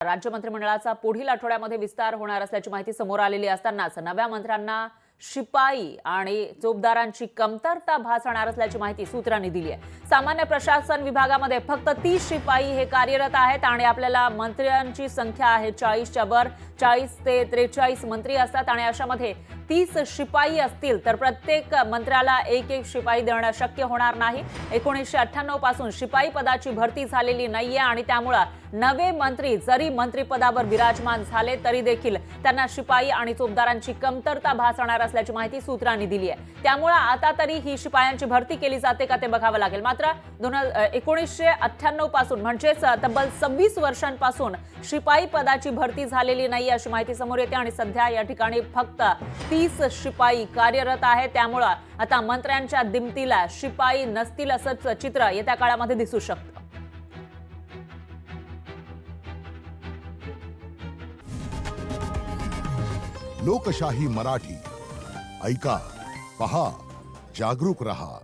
राज्य मंत्रिमंडळाचा पुढील आठवड्यामध्ये विस्तार होणार असल्याची माहिती समोर आलेली असतानाच नव्या मंत्र्यांना शिपाई आणि चोपदारांची कमतरता भासणार असल्याची माहिती सूत्रांनी दिली आहे। सामान्य प्रशासन विभागामध्ये फक्त 30 शिपाई हे कार्यरत आहेत आणि आपल्याला मंत्र्यांची संख्या आहे 40च्या वर। 40 ते 43 मंत्री असतात आणि अशामध्ये 30 शिपाई असतील तर प्रत्येक मंत्र्याला एक शिपाई देणं शक्य होणार नाही। 1998 पासून शिपाई पदाची भरती झालेली नाहीये आणि त्यामुळे नवे मंत्री जरी मंत्रिपदावर विराजमान झाले तरी देखील त्यांना शिपाई आणि चोपदारांची कमतरता भासणार असल्याची माहिती सूत्रांनी दिली आहे। त्यामुळे आता तरी ही शिपायांची भरती केली जाते का ते बघावं लागेल। मात्र 1998 पासून म्हणजेच तब्बल 26 वर्षांपासून शिपाई पदाची भरती झालेली नाही अशी माहिती समोर येते आणि सध्या या ठिकाणी फक्त 30 शिपाई कार्यरत आहेत। त्यामुळे आता मंत्र्यांच्या दिमतीला शिपाई नसतील असंच चित्र येत्या काळामध्ये दिसू शकतं। लोकशाही मराठी ऐका, पहा, जागरूक रहा।